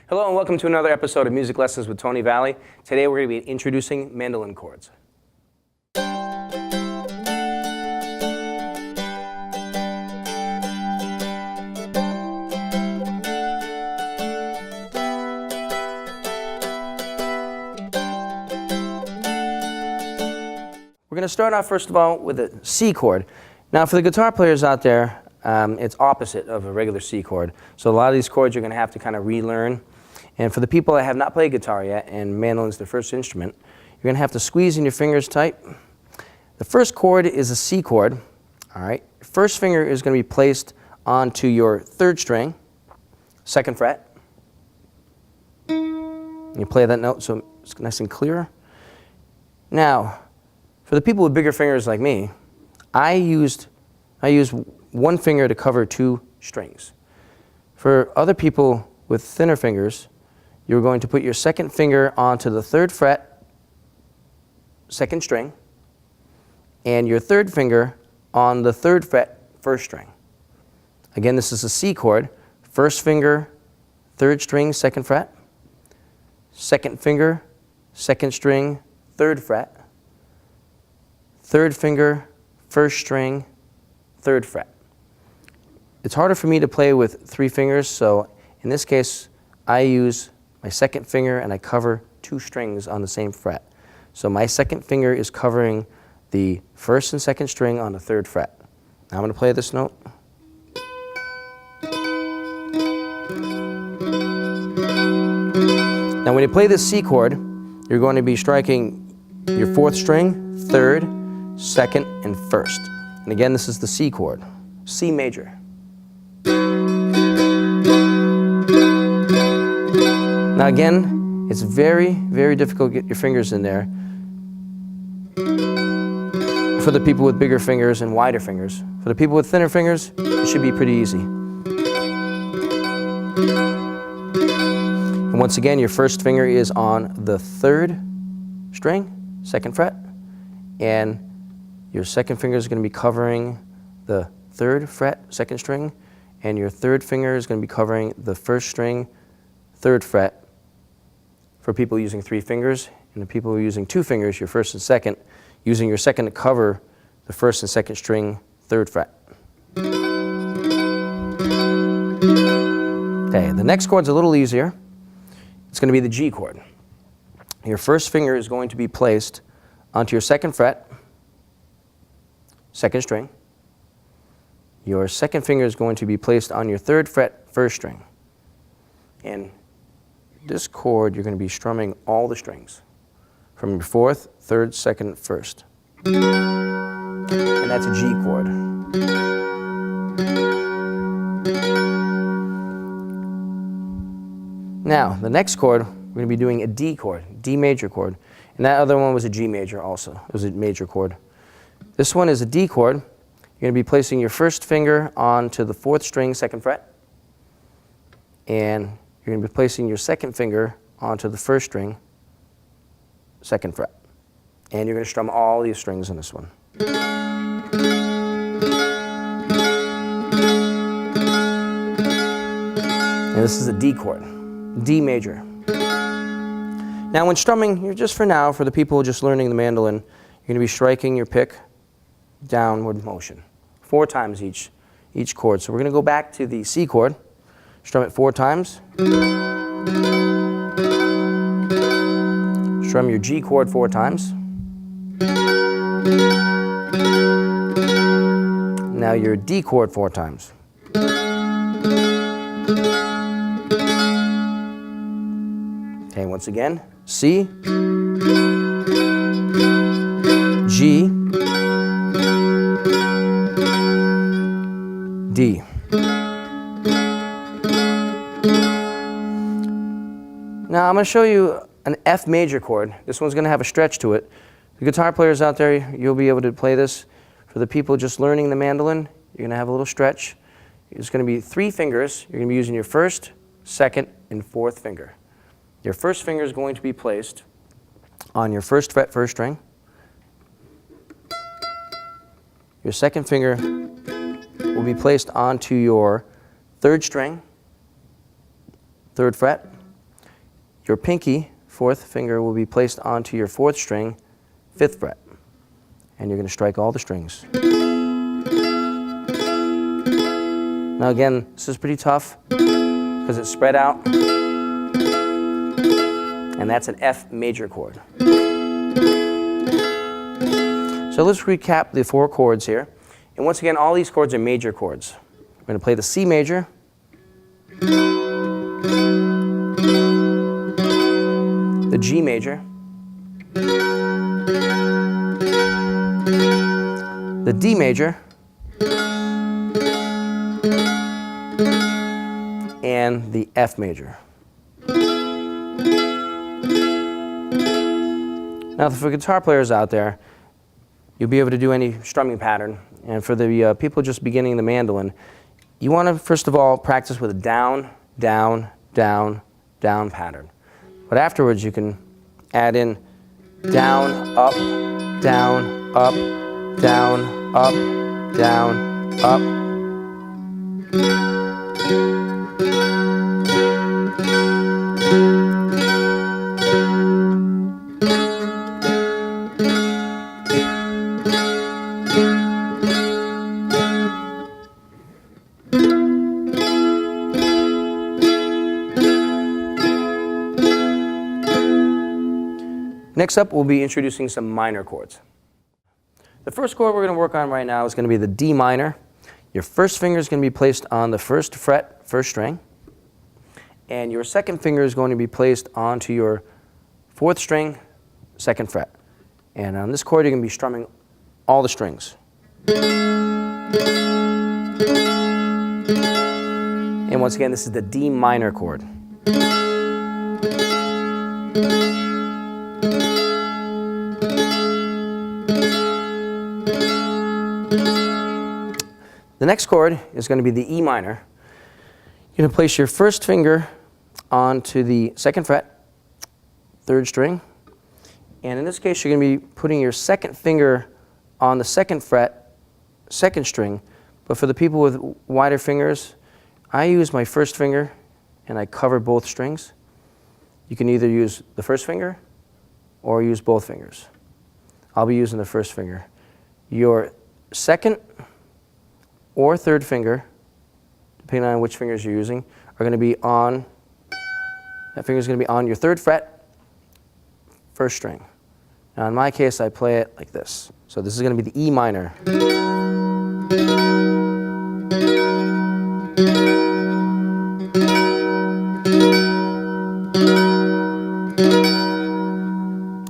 Hello and welcome to another episode of Music Lessons with Tony Valley. Today we're going to be introducing mandolin chords. We're going to start off first of all with a C chord. Now for the guitar players out there, it's opposite of a regular C chord. So a lot of these chords you're going to have to kind of relearn. And for the people that have not played guitar yet and mandolin's their first instrument, you're going to have to squeeze in your fingers tight. The first chord is a C chord. All right. First finger is going to be placed onto your third string, second fret. You play that note so it's nice and clear. Now, for the people with bigger fingers like me, I use one finger to cover two strings. For other people with thinner fingers, you're going to put your second finger onto the third fret, second string, and your third finger on the third fret, first string. Again, this is a C chord. First finger, third string, second fret. Second finger, second string, third fret. Third finger, first string, third fret. It's harder for me to play with three fingers, so in this case, I use my second finger and I cover two strings on the same fret. So my second finger is covering the first and second string on the third fret. Now I'm going to play this note. Now when you play this C chord, you're going to be striking your fourth string, third, second, and first. And again, this is the C chord, C major. Now again, it's very, very difficult to get your fingers in there for the people with bigger fingers and wider fingers. For the people with thinner fingers, it should be pretty easy. And once again, your first finger is on the third string, second fret, and your second finger is going to be covering the third fret, second string, and your third finger is going to be covering the first string, third fret, for people using three fingers, and the people who are using two fingers, your first and second, using your second to cover the first and second string, third fret. Okay, the next chord's a little easier. It's going to be the G chord. Your first finger is going to be placed onto your second fret, second string. Your second finger is going to be placed on your third fret, first string. And this chord, you're going to be strumming all the strings from your fourth, third, second, first. And that's a G chord. Now, the next chord, we're going to be doing a D chord, D major chord. And that other one was a G major also. It was a major chord. This one is a D chord. You're going to be placing your first finger onto the fourth string, second fret. And you're going to be placing your second finger onto the first string, second fret. And you're going to strum all these strings in this one. And this is a D chord, D major. Now when strumming, you're just for now, for the people just learning the mandolin, you're going to be striking your pick downward motion, 4 times each chord. So we're going to go back to the C chord, strum it 4 times. Strum your G chord 4 times. Now your D chord 4 times. Okay, once again, C, G, D. Now I'm going to show you an F major chord. This one's going to have a stretch to it. The guitar players out there, you'll be able to play this. For the people just learning the mandolin, you're going to have a little stretch. It's going to be 3 fingers. You're going to be using your first, second, and fourth finger. Your first finger is going to be placed on your first fret, first string. Your second finger will be placed onto your third string, third fret, your pinky, fourth finger, will be placed onto your fourth string, fifth fret. And you're going to strike all the strings. Now again, this is pretty tough because it's spread out. And that's an F major chord. So let's recap the 4 chords here. And once again, all these chords are major chords. We're going to play the C major, the G major, the D major, and the F major. Now, for guitar players out there, you'll be able to do any strumming pattern. And for the people just beginning the mandolin, you want to, first of all, practice with a down, down, down, down pattern. But afterwards, you can add in down, up, down, up, down, up, down, up. Next up, we'll be introducing some minor chords. The first chord we're going to work on right now is going to be the D minor. Your first finger is going to be placed on the first fret, first string. And your second finger is going to be placed onto your fourth string, second fret. And on this chord, you're going to be strumming all the strings. And once again, this is the D minor chord. The next chord is going to be the E minor. You're going to place your first finger onto the second fret, third string. And in this case, you're going to be putting your second finger on the second fret, second string. But for the people with wider fingers, I use my first finger and I cover both strings. You can either use the first finger or use both fingers. I'll be using the first finger. Your second or third finger, depending on which fingers you're using, are going to be on, that finger is going to be on your third fret, first string. Now in my case, I play it like this. So this is going to be the E minor.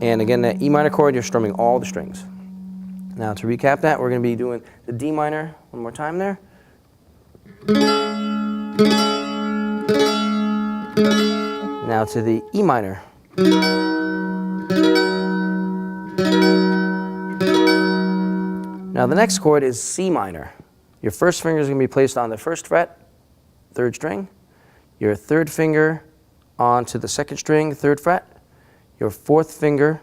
And again, that E minor chord, you're strumming all the strings. Now to recap that, we're going to be doing the D minor one more time there. Now to the E minor. Now the next chord is C minor. Your first finger is going to be placed on the first fret, third string. Your third finger onto the second string, third fret. Your fourth finger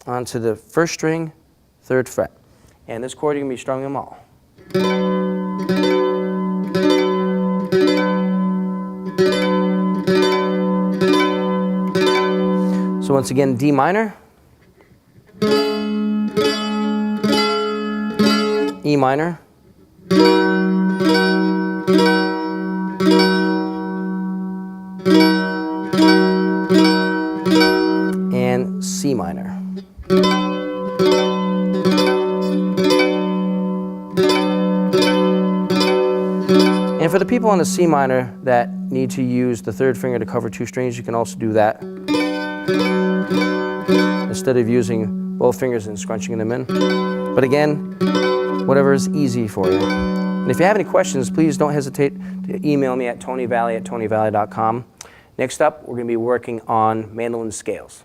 onto the first string, third fret. And this chord, you're going to be strumming them all. So once again, D minor, E minor, and C minor. And for the people on the C minor that need to use the third finger to cover two strings, you can also do that instead of using both fingers and scrunching them in. But again, whatever is easy for you. And if you have any questions, please don't hesitate to email me at tonyvalley@tonyvalley.com. Next up, we're going to be working on mandolin scales.